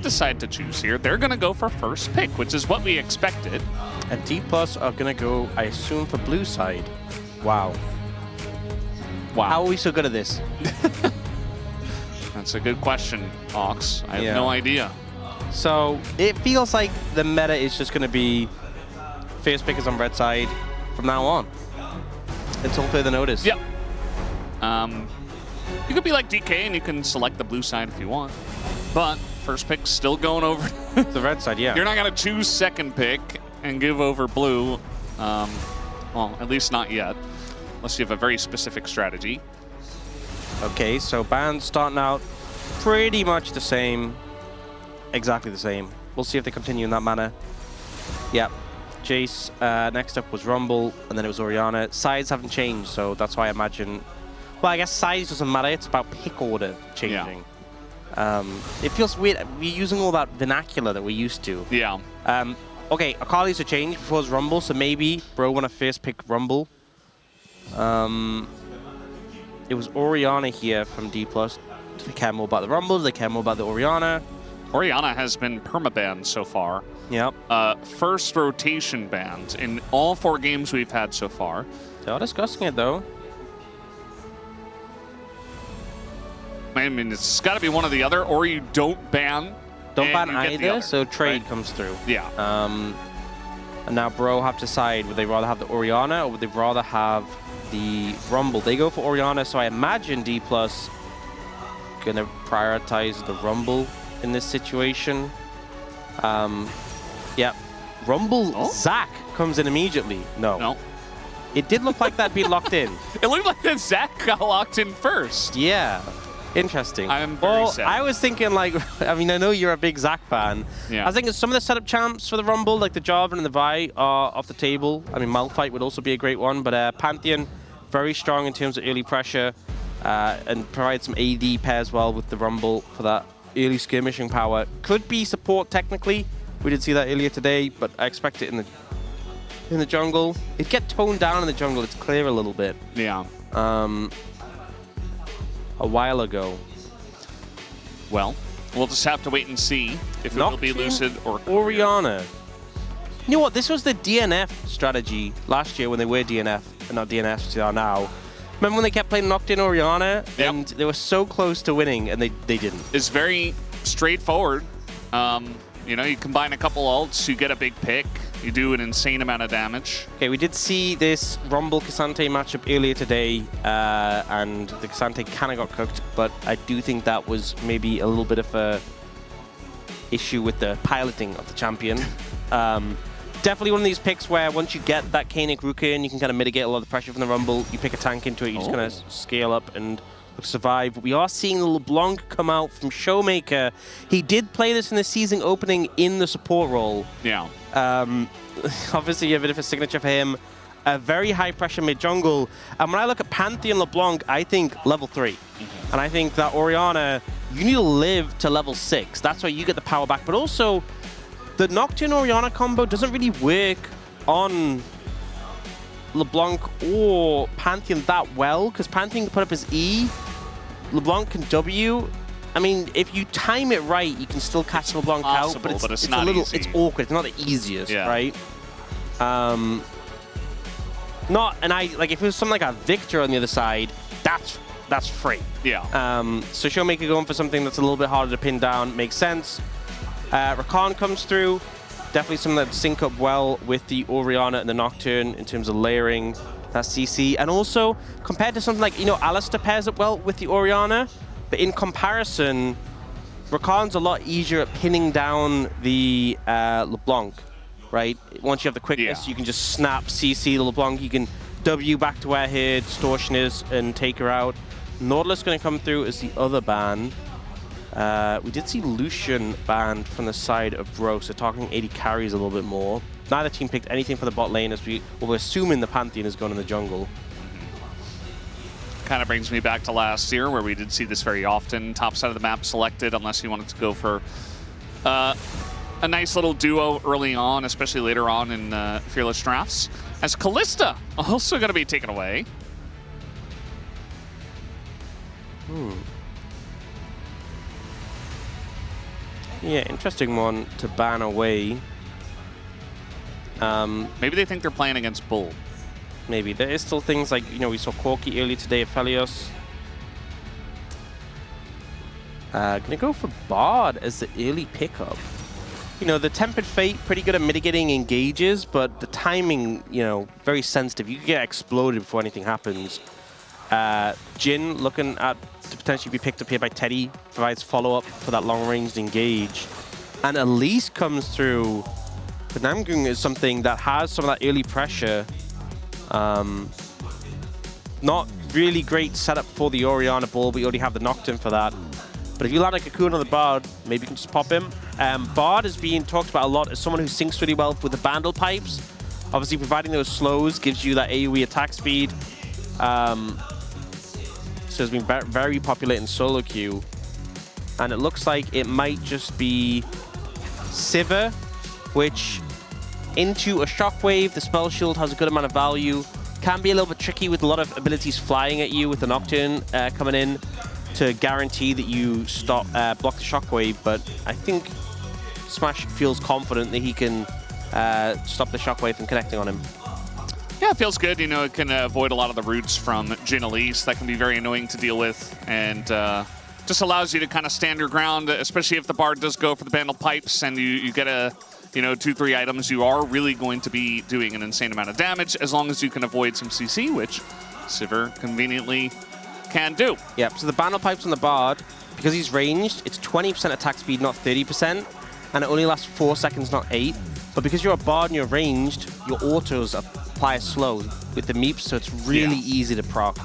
decide to choose here, they're going to go for first pick, which is what we expected. And D+ are going to go, I assume, for blue side. Wow. Wow. How are we so good at this? That's a good question, Ox. I have no idea. So it feels like the meta is just going to be first pick is on red side from now on until further notice. Yep. You could be like DK and you can select the blue side if you want, but first pick's still going over the red side. Yeah. You're not going to choose second pick and give over blue. Well, at least not yet, unless you have a very specific strategy. Okay, so bans starting out pretty much the same. Exactly the same. We'll see if they continue in that manner. Yep. Jace, next up was Rumble, and then it was Orianna. Sides haven't changed, so that's why I imagine... Well, I guess size doesn't matter. It's about pick order changing. Yeah. It feels weird. We're using all that vernacular that we used to. Yeah. Okay, Akali's a change before it's Rumble, so maybe Bro want to first pick Rumble. It was Orianna here from D+. Do they care more about the Rumble? Do they care more about the Orianna? Orianna has been permabanned so far. Yep. First rotation banned in all 4 games we've had so far. They are discussing it, though. I mean, it's got to be one or the other, or you don't ban. Don't ban either, so trade comes through. Yeah. And now Bro have to decide, would they rather have the Orianna or would they rather have the Rumble? They go for Orianna, so I imagine D+ gonna prioritize the Rumble in this situation. Yeah. Rumble Zach comes in immediately. No. It did look like that'd be locked in. It looked like that Zach got locked in first. Yeah. Interesting. I'm very sad. I was thinking, like, I mean, I know you're a big Zach fan. Yeah. I was thinking some of the setup champs for the Rumble, like the Jarvan and the Vi, are off the table. I mean, Malphite would also be a great one, but Pantheon, very strong in terms of early pressure and provide some AD pairs well with the Rumble for that early skirmishing power. Could be support technically. We did see that earlier today, but I expect it in the jungle. It'd get toned down in the jungle. It's clear a little bit. Yeah. A while ago. Well, we'll just have to wait and see if it will be Lucid or Orianna. You know what? This was the DNF strategy last year when they were DNF, and not DNF they are now. Remember when they kept playing Nocturne Orianna, and they were so close to winning, and they didn't. It's very straightforward. You know, you combine a couple ults, you get a big pick, you do an insane amount of damage. Okay, we did see this Rumble K'Sante matchup earlier today, and the K'Sante kind of got cooked, but I do think that was maybe a little bit of a issue with the piloting of the champion. Definitely one of these picks where once you get that Koenig Rook in, you can kind of mitigate a lot of the pressure from the Rumble. You pick a tank into it, you just kind of scale up and survive. But we are seeing the LeBlanc come out from Showmaker. He did play this in the season opening in the support role. Yeah. Obviously, a bit of a signature for him. A very high pressure mid jungle. And when I look at Pantheon LeBlanc, I think level 3. And I think that Orianna, you need to live to level 6. That's why you get the power back. But also, the Nocturne Orianna combo doesn't really work on LeBlanc or Pantheon that well, because Pantheon can put up his E, LeBlanc can W. I mean, if you time it right, you can still catch LeBlanc out, but it's not a little easy. It's awkward. It's not the easiest, right? And like if it was something like a Victor on the other side, that's free. Yeah. So Showmaker going for something that's a little bit harder to pin down makes sense. Rakan comes through. Definitely something that sync up well with the Orianna and the Nocturne in terms of layering that CC. And also, compared to something like, you know, Alistair pairs up well with the Orianna, but in comparison, Rakan's a lot easier at pinning down the LeBlanc, right? Once you have the quickness, you can just snap CC the LeBlanc. You can W back to where her distortion is and take her out. Nautilus going to come through as the other ban. We did see Lucian banned from the side of Bro, so talking 80 carries a little bit more. Neither team picked anything for the bot lane, as we're assuming the Pantheon is going in the jungle. Kind of brings me back to last year, where we did see this very often. Top side of the map selected, unless you wanted to go for a nice little duo early on, especially later on in Fearless Drafts. As Kalista also going to be taken away. Yeah, interesting one to ban away. Maybe they think they're playing against Bull. Maybe. There is still things like, you know, we saw Corki earlier today at Felios. Gonna go for Bard as the early pickup. You know, the Tempered Fate, pretty good at mitigating engages, but the timing, you know, very sensitive. You could get exploded before anything happens. Jin looking at to potentially be picked up here by Teddy, provides follow-up for that long-ranged engage. And Elise comes through. But Namgung is something that has some of that early pressure. Not really great setup for the Orianna ball, but you already have the Nocturne for that. But if you land a Cocoon on the Bard, maybe you can just pop him. Bard is being talked about a lot as someone who syncs really well with the Bandle pipes. Obviously, providing those slows gives you that AoE attack speed. So it's been very popular in solo queue. And it looks like it might just be Sivir, which into a Shockwave, the Spell Shield has a good amount of value. Can be a little bit tricky with a lot of abilities flying at you with the Nocturne coming in to guarantee that you stop block the Shockwave, but I think Smash feels confident that he can stop the Shockwave from connecting on him. Yeah, it feels good. You know, it can avoid a lot of the roots from Jin Elise. That can be very annoying to deal with, and just allows you to kind of stand your ground, especially if the Bard does go for the Bandle pipes and you get a, you know, 2-3 items. You are really going to be doing an insane amount of damage as long as you can avoid some CC, which Sivir conveniently can do. Yep, so the Bandle pipes on the Bard, because he's ranged, it's 20% attack speed, not 30%, and it only lasts 4 seconds, not 8. But because you're a Bard and you're ranged, your autos apply slow with the meeps, so it's really easy to proc.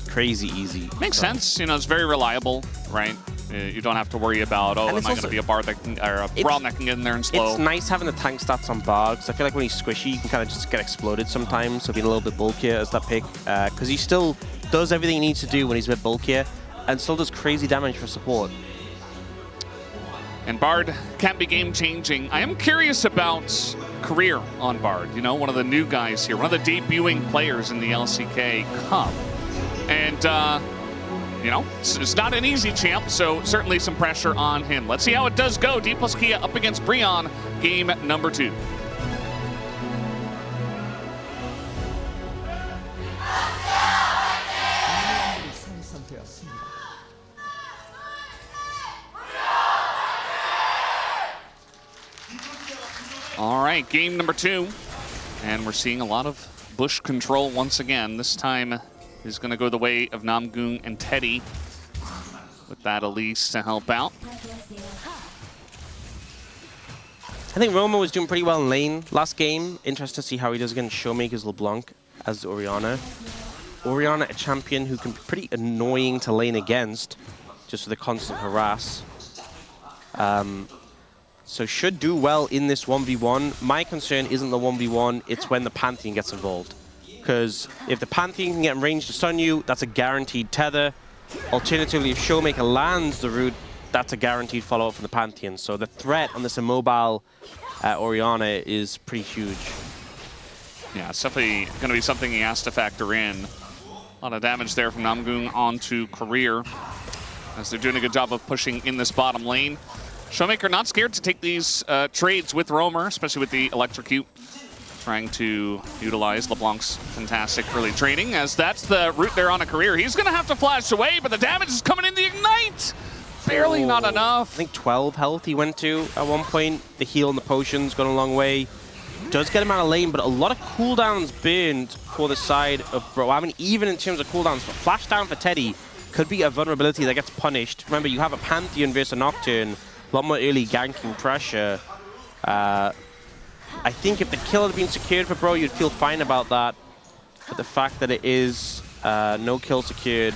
Crazy easy. Makes sense. You know, it's very reliable, right? You don't have to worry about, oh, am I going to be a Bard that can, or a Braum that can get in there and slow. It's nice having the tank stats on Bard, because I feel like when he's squishy, you can kind of just get exploded sometimes, so being a little bit bulkier as that pick, because he still does everything he needs to do when he's a bit bulkier, and still does crazy damage for support. And Bard can be game-changing. I am curious about career on Bard. You know, one of the new guys here, one of the debuting players in the LCK Cup. And, you know, it's not an easy champ, so certainly some pressure on him. Let's see how it does go. D plus Kia up against Brion, game number 2. All right, game number 2. And we're seeing a lot of bush control once again. This time is going to go the way of Namgung and Teddy. With that Elise to help out. I think Roma was doing pretty well in lane last game. Interesting to see how he does against Showmaker's LeBlanc as Orianna. Orianna, a champion who can be pretty annoying to lane against, just with the constant harass. So should do well in this 1v1. My concern isn't the 1v1, it's when the Pantheon gets involved. Because if the Pantheon can get in range to stun you, that's a guaranteed tether. Alternatively, if Showmaker lands the root, that's a guaranteed follow-up from the Pantheon. So the threat on this immobile Orianna is pretty huge. Yeah, it's definitely going to be something he has to factor in. A lot of damage there from Namgung onto Career, as they're doing a good job of pushing in this bottom lane. Showmaker not scared to take these trades with Roamer, especially with the Electrocute. Trying to utilize LeBlanc's fantastic early trading, as that's the route there on a Career. He's going to have to flash away, but the damage is coming in the Ignite! Barely not enough. I think 12 health he went to at one point. The heal and the potion's gone a long way. Does get him out of lane, but a lot of cooldowns burned for the side of Bro. I mean, even in terms of cooldowns, but flash down for Teddy could be a vulnerability that gets punished. Remember, you have a Pantheon versus a Nocturne. A lot more early ganking pressure. I think if the kill had been secured for Bro, you'd feel fine about that. But the fact that it is no kill secured,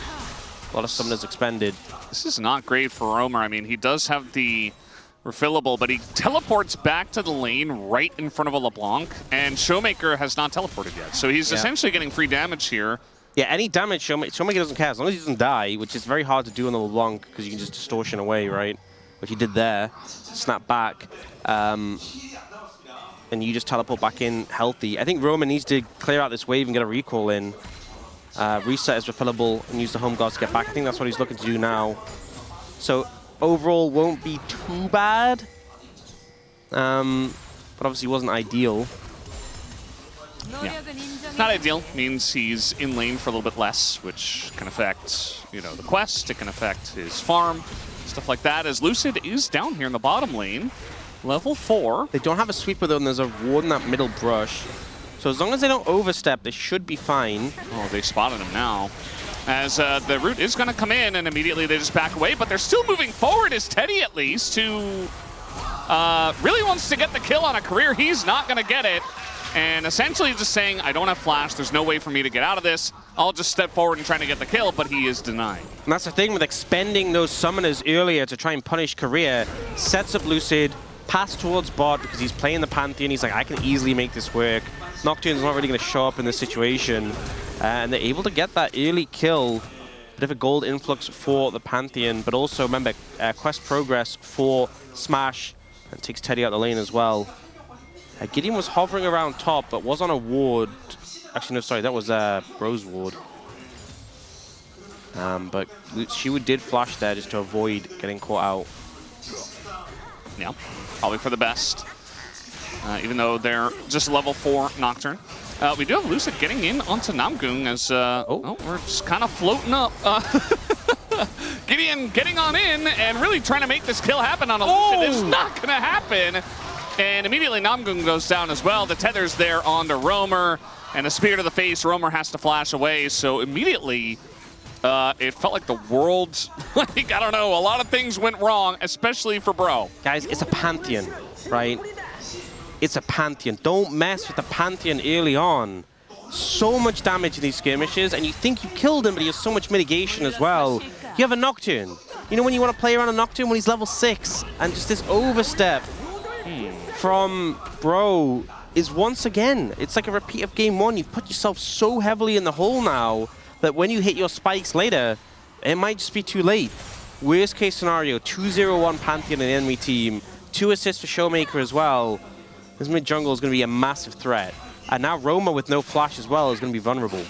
a lot of summoners expended. This is not great for Roamer. I mean, he does have the refillable, but he teleports back to the lane right in front of a LeBlanc, and Showmaker has not teleported yet. So he's essentially getting free damage here. Yeah, any damage, Showmaker doesn't care. As long as he doesn't die, which is very hard to do on the LeBlanc, because you can just distortion away, right? Which he did there. Snap back. And you just teleport back in healthy. I think Roman needs to clear out this wave and get a recall in. Reset his refillable and use the home guards to get back. I think that's what he's looking to do now. So overall won't be too bad. But obviously wasn't ideal. Yeah. Not ideal. Means he's in lane for a little bit less, which can affect, you know, the quest. It can affect his farm, stuff like that. As Lucid is down here in the bottom lane, level 4. They don't have a sweeper though, and there's a ward in that middle brush. So as long as they don't overstep, they should be fine. Oh, they spotted him now. As the root is going to come in, and immediately they just back away, but they're still moving forward as Teddy, at least, who really wants to get the kill on a career. He's not going to get it. And essentially just saying, I don't have flash, there's no way for me to get out of this. I'll just step forward and try to get the kill, but he is denied. And that's the thing with expending those summoners earlier to try and punish career. Sets up Lucid, pass towards bot because he's playing the Pantheon. He's like, I can easily make this work. Nocturne's not really going to show up in this situation. And they're able to get that early kill. Bit of a gold influx for the Pantheon, but also remember, quest progress for Smash. And takes Teddy out the lane as well. Gideon was hovering around top, but was on a ward. Actually, no, sorry, that was Bro's ward. But she did flash there just to avoid getting caught out. Yeah, probably for the best. Even though they're just level 4 Nocturne. We do have Lucid getting in onto Namgung as we're just kind of floating up. Gideon getting on in and really trying to make this kill happen on a Lucid. It's not going to happen. And immediately Namgung goes down as well. The tether's there onto Roamer, and a spear to the face. Roamer has to flash away. So immediately, it felt like the world, like, I don't know, a lot of things went wrong, especially for Bro. Guys, it's a Pantheon, right? It's a Pantheon. Don't mess with the Pantheon early on. So much damage in these skirmishes, and you think you killed him, but he has so much mitigation as well. You have a Nocturne. You know when you want to play around a Nocturne when he's level 6, and just this overstep from Bro is once again, it's like a repeat of game 1. You've put yourself so heavily in the hole now that when you hit your spikes later, it might just be too late. Worst case scenario, 2-0-1 Pantheon in the enemy team, 2 assists for Showmaker as well. This mid jungle is going to be a massive threat. And now Roma with no flash as well is going to be vulnerable.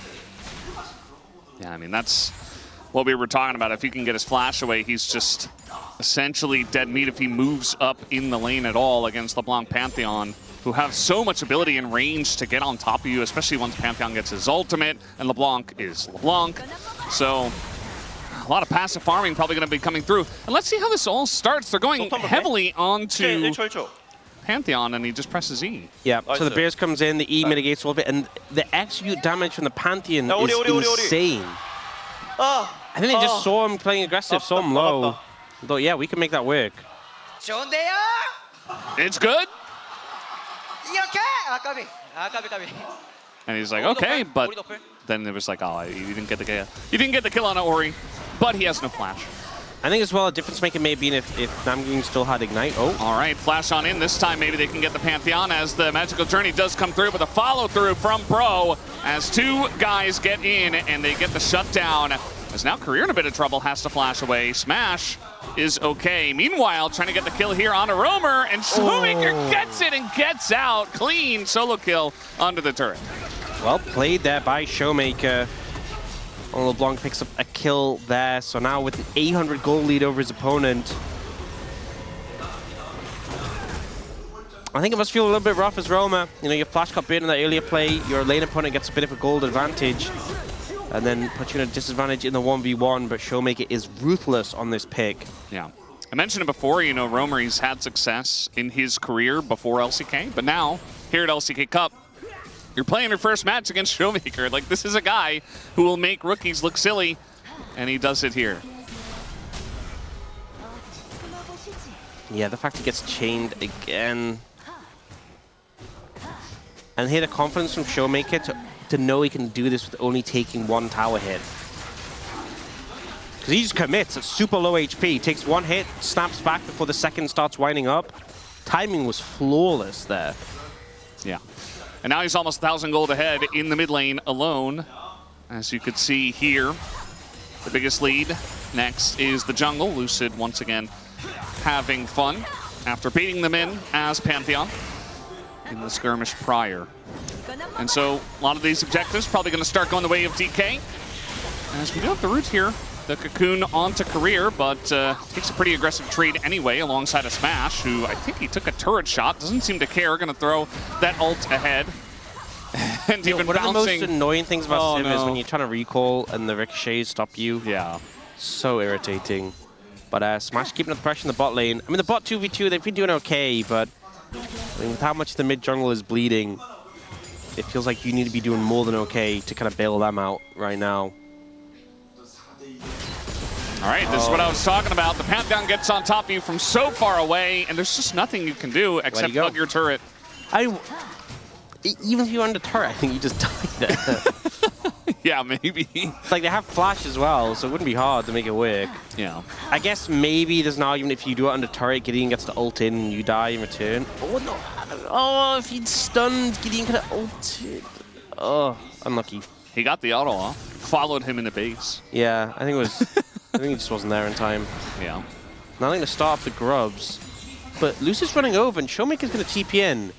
Yeah, I mean, that's what we were talking about. If he can get his flash away, he's just essentially dead meat if he moves up in the lane at all against LeBlanc Pantheon, who have so much ability and range to get on top of you, especially once Pantheon gets his ultimate, and LeBlanc is LeBlanc. So a lot of passive farming probably going to be coming through. And let's see how this all starts. They're going heavily onto Pantheon, and he just presses E. Yeah, so the Bears comes in, the E mitigates a little bit, and the execute damage from the Pantheon is insane. I think they just saw him playing aggressive, saw him low. Though, yeah, we can make that work. It's good. And he's like, okay, but then it was like, oh, you didn't get the kill. You didn't get the kill on Ori, but he has no flash. I think as well a difference maker may be if Namgung still had Ignite. Oh. All right, flash on in. This time maybe they can get the Pantheon as the Magical Journey does come through, but a follow through from Bro as 2 guys get in and they get the shutdown. As now Career in a bit of trouble, has to flash away. Smash is okay. Meanwhile, trying to get the kill here on a Roamer, and Showmaker gets it and gets out. Clean solo kill onto the turret. Well played there by Showmaker. LeBlanc picks up a kill there, so now with an 800 gold lead over his opponent. I think it must feel a little bit rough as Roma. You know, your flash got burned in that earlier play, your lane opponent gets a bit of a gold advantage, and then puts you in a disadvantage in the 1v1, but Showmaker is ruthless on this pick. Yeah. I mentioned it before, you know, Romer, he's had success in his career before LCK, but now, here at LCK Cup, you're playing your first match against Showmaker. Like, this is a guy who will make rookies look silly, and he does it here. Yeah, the fact he gets chained again. And here the confidence from Showmaker to know he can do this with only taking 1 tower hit. Because he just commits at super low HP, takes 1 hit, snaps back before the second starts winding up. Timing was flawless there. Yeah. And now he's almost 1,000 gold ahead in the mid lane alone. As you could see here, the biggest lead. Next is the jungle. Lucid once again having fun after beating them in as Pantheon in the skirmish prior. And so a lot of these objectives probably going to start going the way of DK. As we do have the root here the Cocoon onto Career, but takes a pretty aggressive trade anyway alongside a Smash, who I think he took a turret shot. Doesn't seem to care. Going to throw that ult ahead. And even one bouncing. of the most annoying things about Sim is when you're trying to recall and the ricochets stop you. Yeah. So irritating. But Smash keeping up the pressure in the bot lane. I mean, the bot 2v2, they've been doing okay, but I mean, with how much the mid jungle is bleeding, it feels like you need to be doing more than okay to kind of bail them out right now. All right, this is what I was talking about. The Pantheon gets on top of you from so far away, and there's just nothing you can do except hug your turret. Even if you're under turret, I think you just die there. Yeah, maybe. Like, they have flash as well, so it wouldn't be hard to make it work. Yeah. I guess maybe there's an argument if you do it under turret, Gideon gets to ult in and you die in return. Oh, no. Oh, if he'd stunned, Gideon could have ulted. Oh, unlucky. He got the auto off, followed him in the base. Yeah, I think it was... I think he just wasn't there in time. Yeah. Nothing to stop the grubs. But Lucid's running over and Showmaker's going to TP in.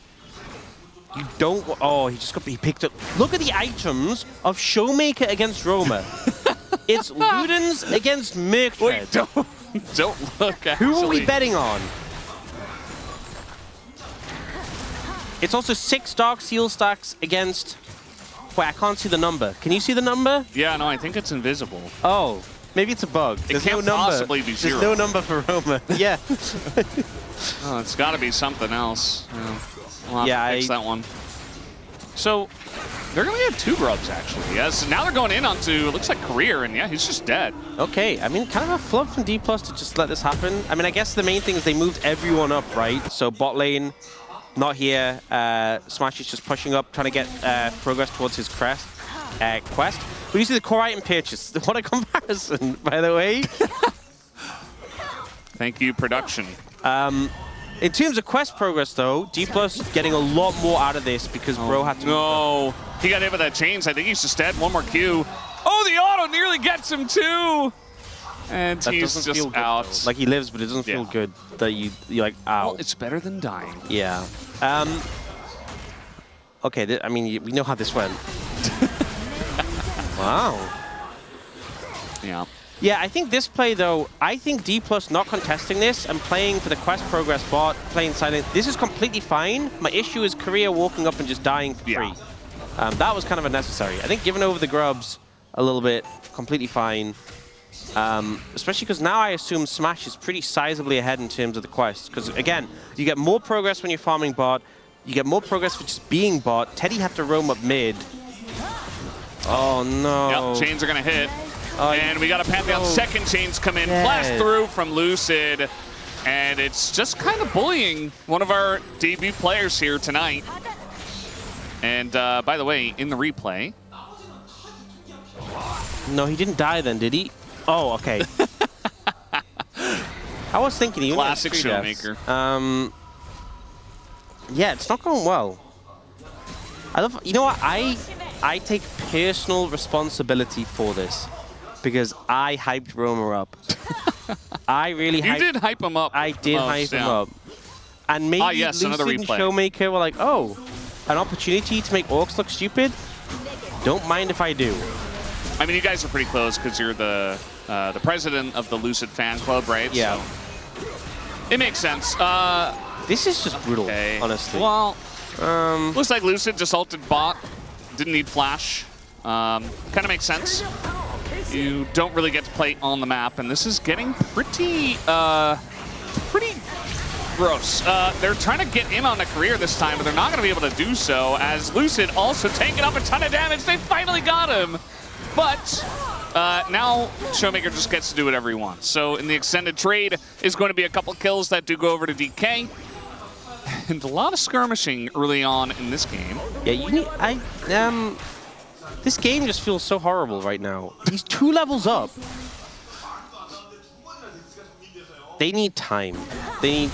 You don't... Oh, he picked up... Look at the items of Showmaker against Roma. It's Ludens against Merc. Wait, don't look, actually. Who are we betting on? It's also 6 Dark Seal stacks against... Wait, I can't see the number. Can you see the number? Yeah, no, I think it's invisible. Oh, maybe it's a bug. There's can't no number. possibly be 0. There's no number for Roma. Yeah. Oh, it's got to be something else. Yeah, we'll have to fix that one. So, they're going to get 2 grubs, actually. Yes, now they're going in onto, it looks like Career, and yeah, he's just dead. Okay, I mean, kind of a flub from D+ to just let this happen. I mean, I guess the main thing is they moved everyone up, right? So bot lane, not here. Smash is just pushing up, trying to get progress towards his quest. But you see the core item purchase. What a comparison, by the way. Thank you, production. In terms of quest progress, though, D+ getting a lot more out of this because Bro had to... No, he got hit with that chains. I think he's just dead. One more Q. Oh, the auto nearly gets him, too. And that he's just out. Good, like, he lives, but it doesn't feel good that you're like, ow. Well, it's better than dying. Yeah. Okay, I mean, we know how this went. Wow. Yeah. Yeah, I think this play, though, I think D+ not contesting this and playing for the quest progress bot, playing silent, this is completely fine. My issue is Korea walking up and just dying for free. That was kind of unnecessary. I think giving over the grubs a little bit, completely fine. Especially because now I assume Smash is pretty sizably ahead in terms of the quest. Because, again, you get more progress when you're farming bot. You get more progress for just being bot. Teddy had to roam up mid. Oh, no. Yep, chains are going to hit. And we got a Pantheon second chains come in. Blast through from Lucid. And it's just kind of bullying one of our debut players here tonight. And by the way, in the replay... No, he didn't die then, did he? Oh, okay. I was thinking he classic Showmaker. Yeah, it's not going well. You know what? I take personal responsibility for this because I hyped Roma up. I really hyped. You did hype him up. I did hype him up. And maybe Lucid and Showmaker were like, oh, an opportunity to make Orcs look stupid? Don't mind if I do. I mean, you guys are pretty close because you're the president of the Lucid fan club, right? Yeah. So it makes sense. This is just brutal, honestly. Well, looks like Lucid just ulted bot. Didn't need flash. Kind of makes sense. You don't really get to play on the map, and this is getting pretty gross. They're trying to get in on the Career this time, but they're not going to be able to do so, as Lucid also taking up a ton of damage. They finally got him. But now Showmaker just gets to do whatever he wants. So in the extended trade is going to be a couple kills that do go over to DK. And a lot of skirmishing early on in this game. Yeah, you need... this game just feels so horrible right now. He's 2 levels up. They need time. They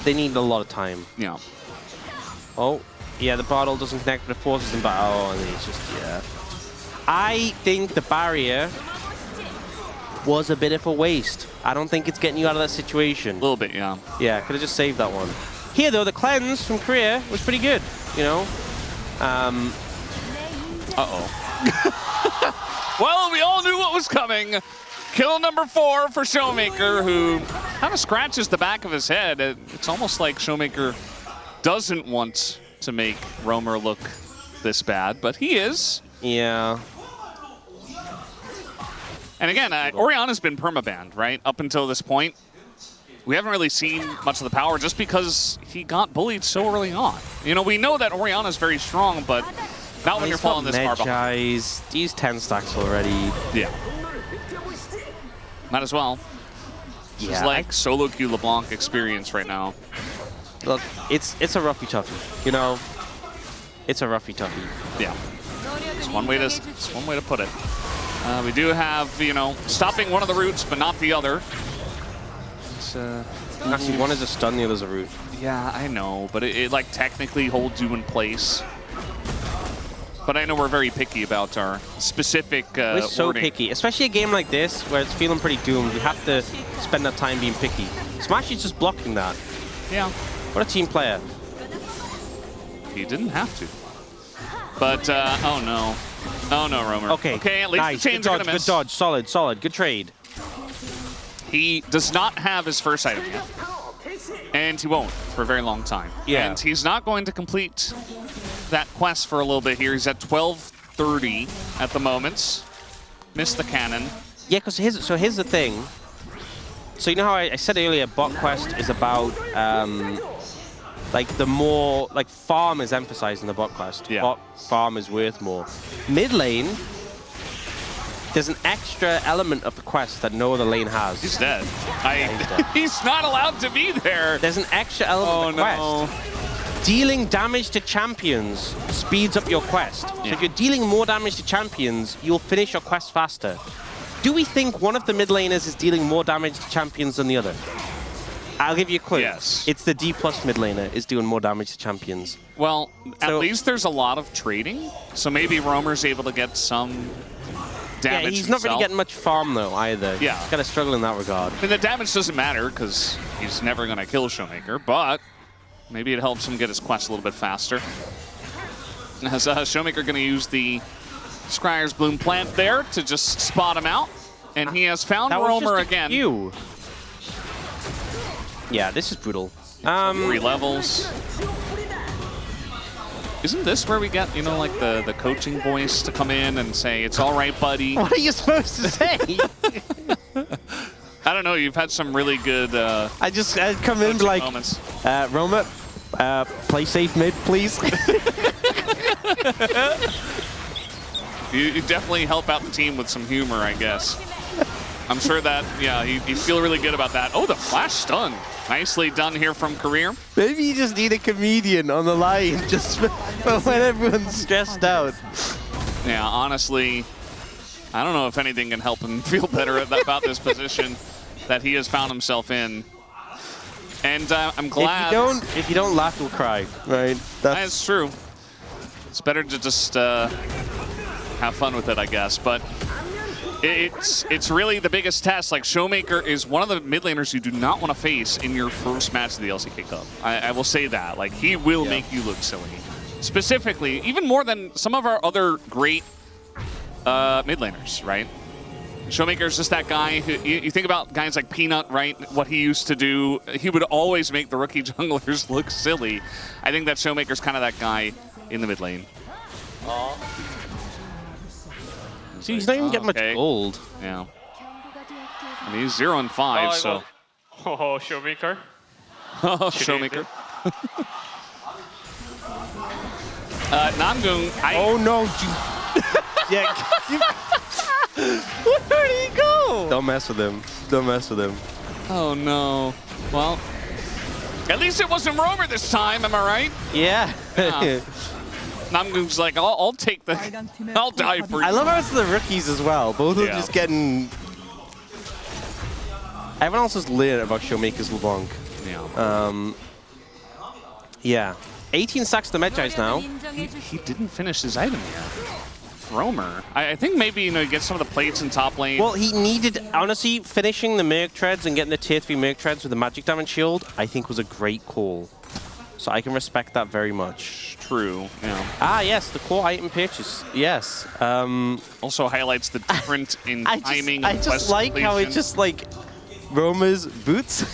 need a lot of time. Yeah. Oh, yeah, the bottle doesn't connect, but it forces him back. Oh, and he's just, yeah. I think the barrier was a bit of a waste. I don't think it's getting you out of that situation. A little bit, yeah. Yeah, could have just saved that one. Here, though, the cleanse from Korea was pretty good, you know? Uh-oh. Well, we all knew what was coming. Kill number 4 for Showmaker, who kind of scratches the back of his head. It's almost like Showmaker doesn't want to make Roamer look this bad, but he is. Yeah. And again, Oriana's been permabanned, right? Up until this point. We haven't really seen much of the power just because he got bullied so early on. You know, we know that Oriana's very strong, but not when you're falling this far behind. He's 10 stacks already. Yeah. Might as well. Yeah. It's like solo queue LeBlanc experience right now. Look, it's a roughy toughie. You know, it's a roughy toughie. Yeah. It's one way to put it. We do have, you know, stopping one of the routes, but not the other. Actually, one is a stun, the other's a root. Yeah, I know, but it like technically holds you in place. But I know we're very picky about our specific We're so wording. picky, especially a game like this where it's feeling pretty doomed. You have to spend that time being picky. Smash is just blocking that. Yeah. What a team player. He didn't have to. But, oh no. Oh no, Roamer. Okay, at least nice. the chains are gonna miss. Good dodge, solid, good trade. He does not have his first item yet. And he won't for a very long time. Yeah. And he's not going to complete that quest for a little bit here. He's at 12:30 at the moment. Missed the cannon. Yeah, because here's the thing. So you know how I said earlier, bot quest is about like the more like farm is emphasized in the bot quest. Yeah. Bot farm is worth more. Mid lane, there's an extra element of the quest that no other lane has. He's dead. He's not allowed to be there. There's an extra element of the quest. Dealing damage to champions speeds up your quest. So if you're dealing more damage to champions, you'll finish your quest faster. Do we think one of the mid laners is dealing more damage to champions than the other? I'll give you a clue. Yes. It's the D+ mid laner is doing more damage to champions. Well, at least there's a lot of trading, so maybe Roamer's able to get some damage. Yeah, he's not really getting much farm though either. Yeah. He's kind of struggling in that regard. I mean, the damage doesn't matter because he's never going to kill Showmaker, but maybe it helps him get his quest a little bit faster. As Showmaker going to use the Scryer's Bloom plant there to just spot him out, and he has found Roamer again. Yeah, this is brutal. 3 levels. Isn't this where we get, you know, like the coaching voice to come in and say, "It's all right, buddy"? What are you supposed to say? I don't know. You've had some really good. I'd come in like, moments. Roma, play safe mid, please. You definitely help out the team with some humor, I guess. I'm sure that, yeah, you feel really good about that. Oh, the flash stun. Nicely done here from Career. Maybe you just need a comedian on the line just for when everyone's stressed out. Yeah, honestly, I don't know if anything can help him feel better about this position that he has found himself in. And I'm glad. If you don't laugh, you'll cry, right? That's true. It's better to just have fun with it, I guess. But it's really the biggest test. Like, Showmaker is one of the mid laners you do not want to face in your first match of the LCK Cup. I will say that. Like, he will make you look silly. Specifically, even more than some of our other great mid laners, right? Showmaker is just that guy who, you think about guys like Peanut, right? What he used to do, he would always make the rookie junglers look silly. I think that Showmaker's kind of that guy in the mid lane. See, he's not even getting much gold. Yeah. I mean, he's 0 and 5, so. Oh, Showmaker. Showmaker. Namgung, Oh no! Yeah. Where did he go? Don't mess with him. Don't mess with him. Oh no. Well, at least it wasn't Roamer this time, am I right? Yeah. Namgung's like, I'll take the, I'll die for you. I love how it's the rookies as well. Both of them just getting. Everyone else is lit about Showmaker's LeBlanc. Yeah. Yeah. 18 stacks to Medjai's now. He didn't finish his item yet. Roamer. I think maybe, you know, he gets some of the plates in top lane. Well, he needed, honestly, finishing the Merc Treads and getting the tier 3 Merc Treads with the magic damage shield, I think was a great call. So I can respect that very much. True, yeah. Ah, yes, the core item pitches. Yes. Also highlights the difference in timing. I just like how it's just like Roma's boots,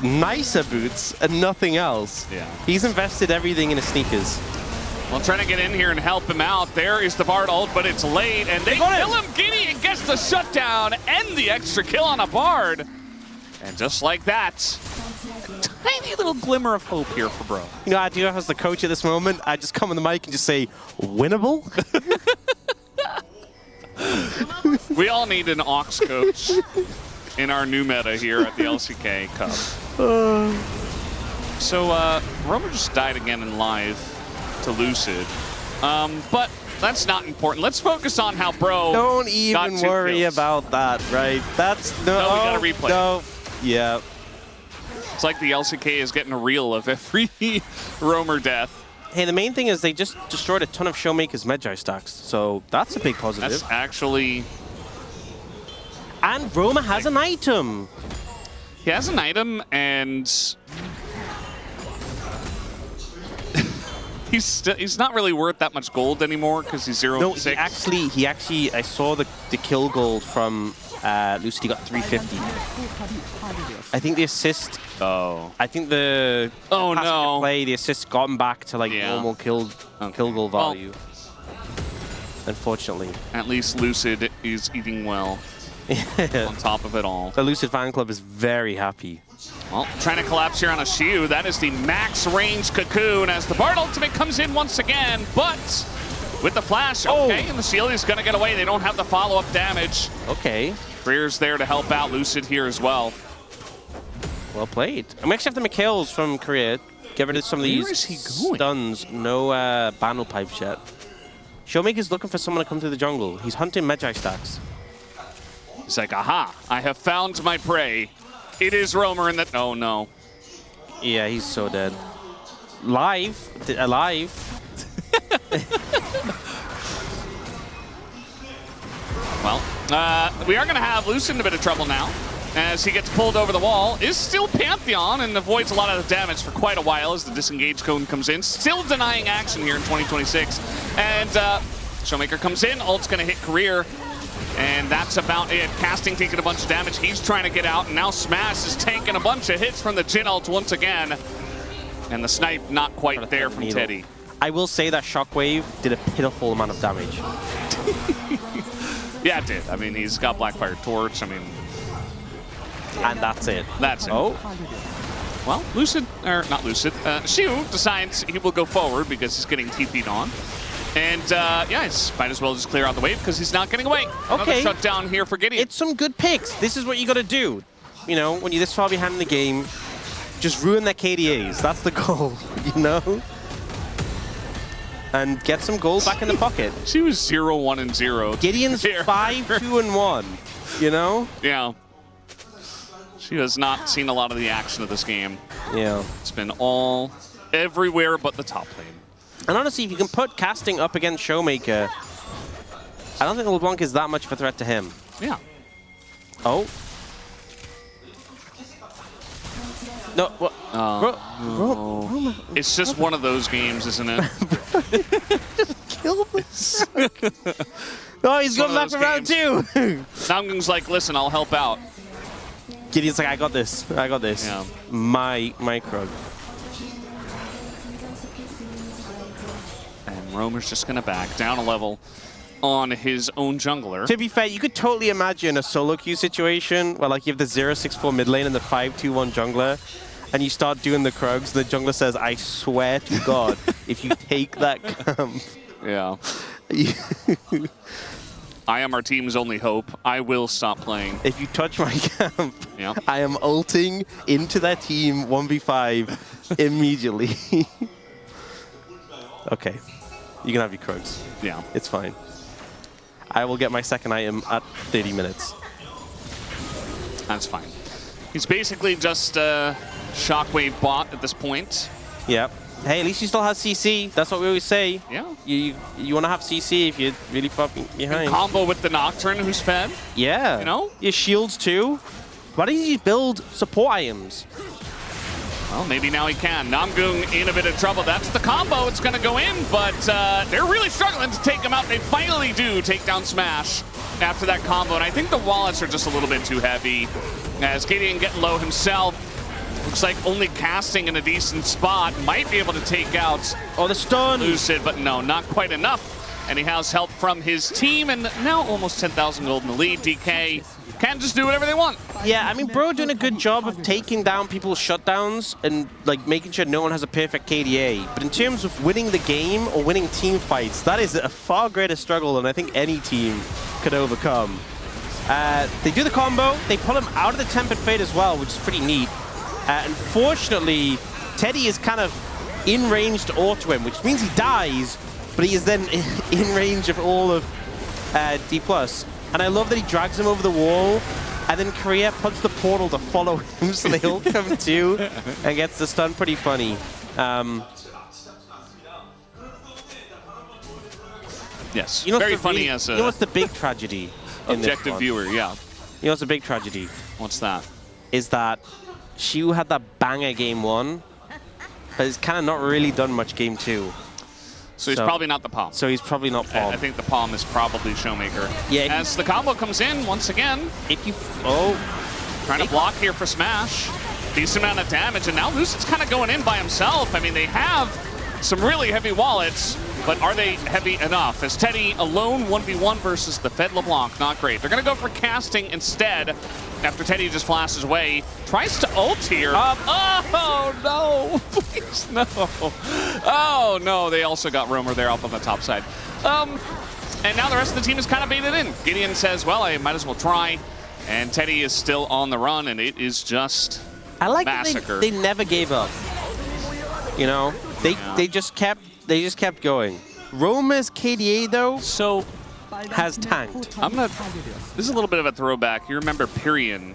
nicer boots, and nothing else. Yeah. He's invested everything in his sneakers. Well, trying to get in here and help him out. There is the Bard ult, but it's late, and they kill him. Gideon gets the shutdown and the extra kill on a Bard. And just like that, a tiny little glimmer of hope here for Bro. You know, I do as the coach at this moment, I just come on the mic and just say, winnable? We all need an Aux coach in our new meta here at the LCK Cup. So, Roma just died again in live to Lucid. But that's not important. Let's focus on how Bro Don't even worry about that, right? That's no, we gotta replay. No, yeah. It's like the LCK is getting a reel of every Roamer death. Hey, the main thing is they just destroyed a ton of Showmaker's Magi stacks, so that's a big positive. That's actually... And Roma has an item. He has an item, and... he's not really worth that much gold anymore because he's 0-6. No, he actually, I saw the kill gold from Lucid. He got 350. I think the assist. Oh. I think the play, the assist got him back to like normal kill goal value. Well, unfortunately. At least Lucid is eating well. On top of it all. The Lucid fan club is very happy. Well, trying to collapse here on a Shiu. That is the max range cocoon as the Bard ultimate comes in once again, but with the flash, okay, and the shield is going to get away. They don't have the follow-up damage. Okay. Greer's there to help out Lucid here as well. Well played. I'm actually after McHale's from Korea. Get rid of some of these stuns. No bandle pipes yet. Showmaker's looking for someone to come to the jungle. He's hunting Magi stacks. He's like, aha, I have found my prey. It is Roamer in that. Oh no. Yeah, he's so dead. Alive. Well, we are going to have Lucid in a bit of trouble now as he gets pulled over the wall. Is still Pantheon and avoids a lot of the damage for quite a while as the disengage cone comes in. Still denying action here in 2026. And Showmaker comes in. Ult's going to hit Career. And that's about it. Casting taking a bunch of damage. He's trying to get out. And now Smash is tanking a bunch of hits from the Jhin ult once again. And the snipe not quite there from Teddy. I will say that Shockwave did a pitiful amount of damage. Yeah, it did. I mean, he's got Blackfire Torch. I mean... And that's it. That's it. Oh. Well, Lucid, or not Lucid, Shiu decides he will go forward because he's getting TP'd on. And, yeah, he might as well just clear out the wave because he's not getting away. Okay. Another shutdown here for Gideon. It's some good picks. This is what you got to do. You know, when you're this far behind in the game, just ruin their KDAs. That's the goal, you know? And get some gold back in the pocket. She was 0-1-0. Gideon's 5-2-1, you know? Yeah. She has not seen a lot of the action of this game. Yeah. It's been all everywhere but the top lane. And honestly, if you can put casting up against Showmaker, I don't think LeBlanc is that much of a threat to him. Yeah. Oh. No, what? Bro, it's just one of those games, isn't it? Just kill this. No, he's going back for round 2. Namgung's like, listen, I'll help out. Gideon's like, I got this. I got this. Yeah. My Krug. And Roamer's just going to back down a level on his own jungler. To be fair, you could totally imagine a solo queue situation where like you have the 0-6-4 mid lane and the 5-2-1 jungler, and you start doing the Krugs, and the jungler says, I swear to God, if you take that camp. Yeah. I am our team's only hope. I will stop playing. If you touch my camp, yeah. I am ulting into that team 1v5 immediately. Okay. You can have your Krugs. Yeah. It's fine. I will get my second item at 30 minutes. That's fine. He's basically just a Shockwave bot at this point. Yep. Hey, at least he still has CC. That's what we always say. Yeah. You want to have CC if you're really far behind. And combo with the Nocturne who's fed. Yeah. You know? Your shields too. Why don't you build support items? Well, maybe now he can. Namgung in a bit of trouble. That's the combo. It's going to go in, but they're really struggling to take him out. They finally do take down Smash after that combo, and I think the wallets are just a little bit too heavy. As Gideon getting low himself, looks like only casting in a decent spot might be able to take out the stun. Lucid, but no, not quite enough. And he has help from his team, and now almost 10,000 gold in the lead. DK can just do whatever they want. Yeah, I mean, Bro doing a good job of taking down people's shutdowns and like making sure no one has a perfect KDA. But in terms of winning the game or winning team fights, that is a far greater struggle than I think any team could overcome. They do the combo, they pull him out of the Tempered Fate as well, which is pretty neat. Unfortunately, Teddy is kind of in range to auto him, which means he dies, but he is then in range of all of D+. And I love that he drags him over the wall, and then Korea puts the portal to follow him, so they all come too, and gets the stun. Pretty funny. Yes, You know very funny as a what's the big tragedy in objective this one? viewer, yeah. You know what's the big tragedy? What's that? Is that Shu had that banger game 1, but he's kind of not really done much game 2. So he's probably not the Palm. So he's probably not Palm. I think the Palm is probably Showmaker. Yeah. As the combo comes in once again. If you... Trying to block here for Smash. Decent amount of damage, and now Lucid's kind of going in by himself. I mean, they have some really heavy wallets, but are they heavy enough? As Teddy alone 1v1 versus the Fed LeBlanc, not great. They're going to go for casting instead after Teddy just flashes away. Tries to ult here. Oh, no. Please, no. Oh, no. They also got Roamer there up on the top side. And now the rest of the team is kind of baited in. Gideon says, well, I might as well try. And Teddy is still on the run, and it is just I like massacre. that they never gave up. You know, they just kept going. Roma's KDA though has tanked. This is a little bit of a throwback. You remember Pyrian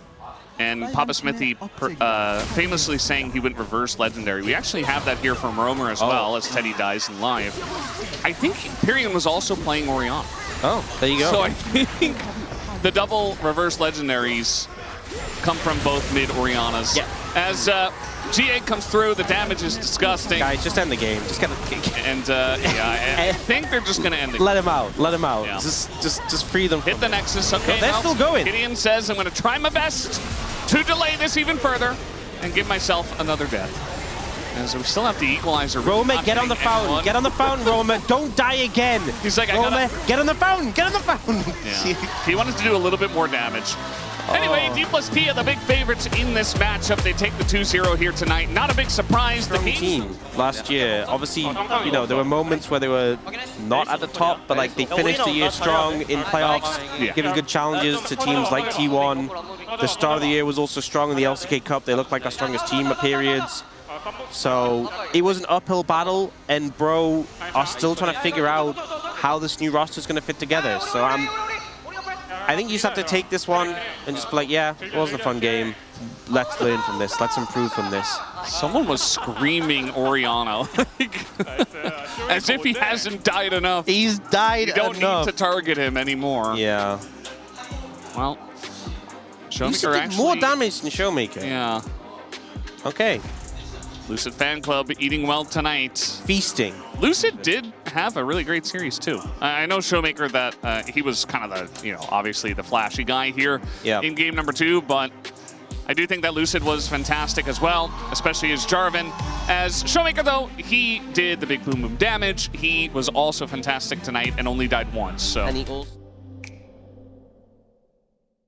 and Papa Smithy famously saying he went reverse legendary. We actually have that here from Romer as well, as Teddy dies in live. I think Pyrian was also playing Orianna. Oh, there you go. So I think the double reverse legendaries come from both mid Oriannas. Yeah. As GA comes through, the damage is disgusting. Guys, just end the game. Just get the And I think they're just going to end the game. Let him out. Let him out. Yeah. Just free them. Hit the Nexus. Okay, No, they're still going. Gideon says, I'm going to try my best to delay this even further and give myself another death. As we still have the equalizer. Roma, get on the fountain. Get on the fountain, Roma. Don't die again. He's like, Roma, get on the fountain. Get on the fountain. Yeah. He wanted to do a little bit more damage. Anyway, D+T are the big favorites in this matchup. They take the 2-0 here tonight. Not a big surprise. Strong team last year. Obviously, you know, there were moments where they were not at the top, but like they finished the year strong in playoffs, giving good challenges to teams like T1. The start of the year was also strong in the LCK Cup. They looked like our strongest team at periods. So it was an uphill battle, and Bro are still trying to figure out how this new roster is going to fit together. So I think you just have to take this one and just be like, yeah, it wasn't a fun game. Let's learn from this. Let's improve from this. Someone was screaming Orianna, as if he hasn't died enough. He's died enough. You don't need to target him anymore. Yeah. Well, Showmaker Lucid did actually more damage than Showmaker. Yeah. Okay. Lucid fan club eating well tonight. Feasting. Lucid did have a really great series too. I know Showmaker that he was kind of the, obviously the flashy guy here in game number 2, but I do think that Lucid was fantastic as well, especially as Jarvan. As Showmaker though, he did the big boom boom damage. He was also fantastic tonight and only died once. So. And he also